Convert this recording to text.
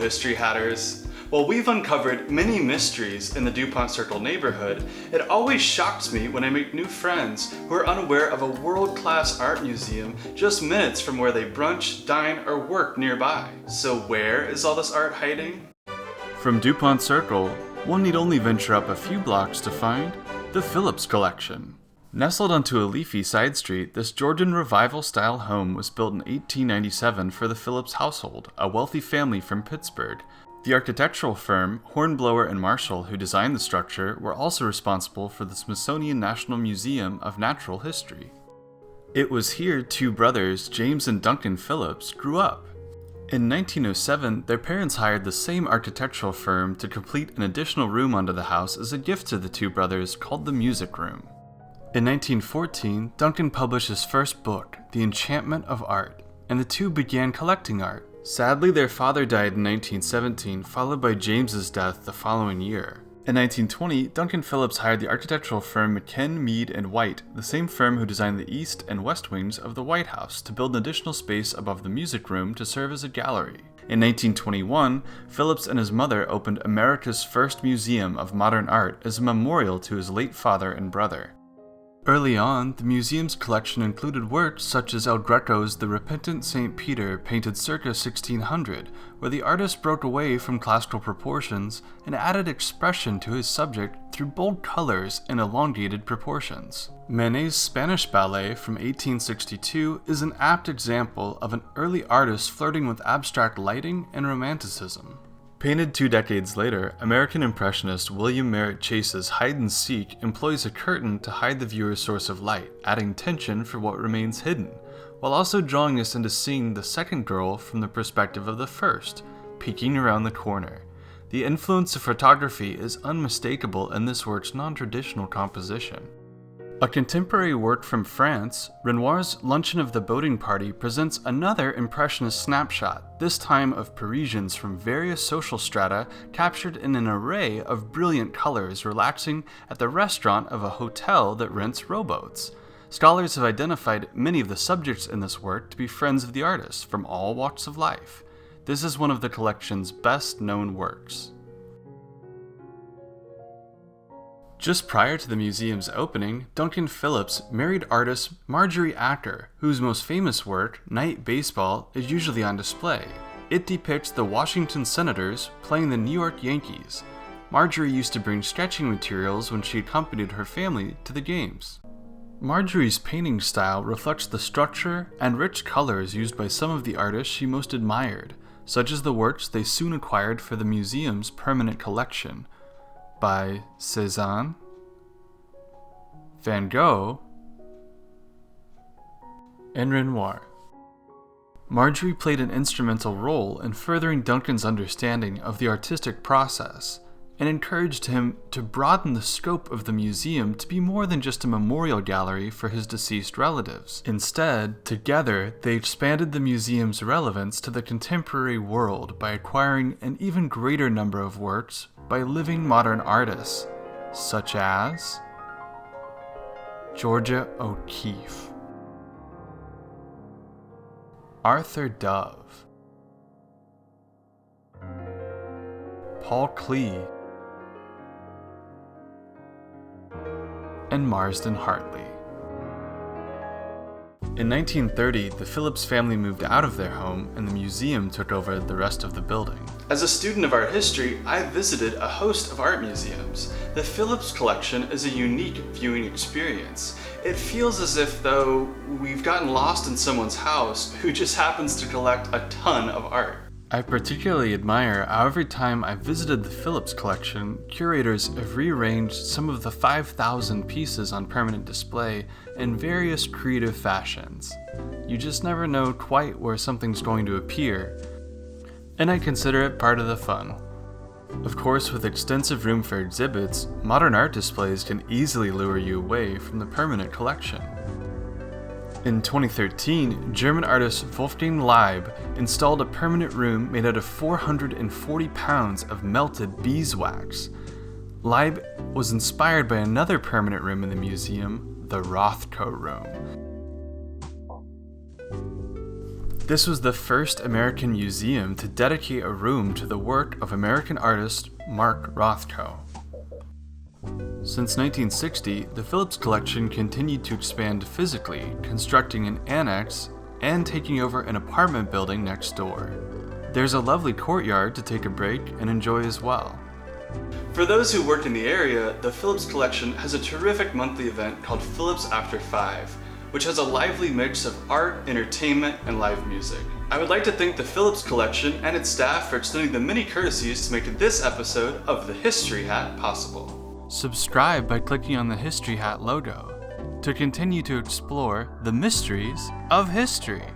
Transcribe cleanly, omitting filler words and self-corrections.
mystery hatters. While we've uncovered many mysteries in the Dupont Circle neighborhood, it always shocks me when I make new friends who are unaware of a world-class art museum just minutes from where they brunch, dine, or work nearby. So where is all this art hiding? From Dupont Circle, one need only venture up a few blocks to find the Phillips Collection. Nestled onto a leafy side street, this Georgian Revival-style home was built in 1897 for the Phillips household, a wealthy family from Pittsburgh. The architectural firm, Hornblower and Marshall, who designed the structure, were also responsible for the Smithsonian National Museum of Natural History. It was here two brothers, James and Duncan Phillips, grew up. In 1907, their parents hired the same architectural firm to complete an additional room onto the house as a gift to the two brothers called the Music Room. In 1914, Duncan published his first book, The Enchantment of Art, and the two began collecting art. Sadly, their father died in 1917, followed by James's death the following year. In 1920, Duncan Phillips hired the architectural firm McKen, Mead & White, the same firm who designed the east and west wings of the White House, to build an additional space above the music room to serve as a gallery. In 1921, Phillips and his mother opened America's first museum of modern art as a memorial to his late father and brother. Early on, the museum's collection included works such as El Greco's The Repentant Saint Peter, painted circa 1600, where the artist broke away from classical proportions and added expression to his subject through bold colors and elongated proportions. Manet's Spanish Ballet from 1862 is an apt example of an early artist flirting with abstract lighting and romanticism. Painted 2 decades later, American Impressionist William Merritt Chase's Hide and Seek employs a curtain to hide the viewer's source of light, adding tension for what remains hidden, while also drawing us into seeing the second girl from the perspective of the first, peeking around the corner. The influence of photography is unmistakable in this work's non-traditional composition. A contemporary work from France, Renoir's Luncheon of the Boating Party presents another impressionist snapshot, this time of Parisians from various social strata captured in an array of brilliant colors relaxing at the restaurant of a hotel that rents rowboats. Scholars have identified many of the subjects in this work to be friends of the artist from all walks of life. This is one of the collection's best-known works. Just prior to the museum's opening, Duncan Phillips married artist Marjorie Acker, whose most famous work, Night Baseball, is usually on display. It depicts the Washington Senators playing the New York Yankees. Marjorie used to bring sketching materials when she accompanied her family to the games. Marjorie's painting style reflects the structure and rich colors used by some of the artists she most admired, such as the works they soon acquired for the museum's permanent collection, by Cézanne, Van Gogh, and Renoir. Marjorie played an instrumental role in furthering Duncan's understanding of the artistic process and encouraged him to broaden the scope of the museum to be more than just a memorial gallery for his deceased relatives. Instead, together, they expanded the museum's relevance to the contemporary world by acquiring an even greater number of works by living modern artists, such as Georgia O'Keeffe, Arthur Dove, Paul Clee, and Marsden Hartley. In 1930, the Phillips family moved out of their home and the museum took over the rest of the building. As a student of art history, I visited a host of art museums. The Phillips Collection is a unique viewing experience. It feels as if though we've gotten lost in someone's house who just happens to collect a ton of art. I particularly admire how every time I visited the Phillips Collection, curators have rearranged some of the 5,000 pieces on permanent display in various creative fashions. You just never know quite where something's going to appear, and I consider it part of the fun. Of course, with extensive room for exhibits, modern art displays can easily lure you away from the permanent collection. In 2013, German artist Wolfgang Leib installed a permanent room made out of 440 pounds of melted beeswax. Leib was inspired by another permanent room in the museum, the Rothko room. This was the first American museum to dedicate a room to the work of American artist Mark Rothko. Since 1960, the Phillips Collection continued to expand physically, constructing an annex and taking over an apartment building next door. There's a lovely courtyard to take a break and enjoy as well. For those who work in the area, the Phillips Collection has a terrific monthly event called Phillips After 5, which has a lively mix of art, entertainment, and live music. I would like to thank the Phillips Collection and its staff for extending the many courtesies to make this episode of the History Hat possible. Subscribe by clicking on the History Hat logo to continue to explore the mysteries of history.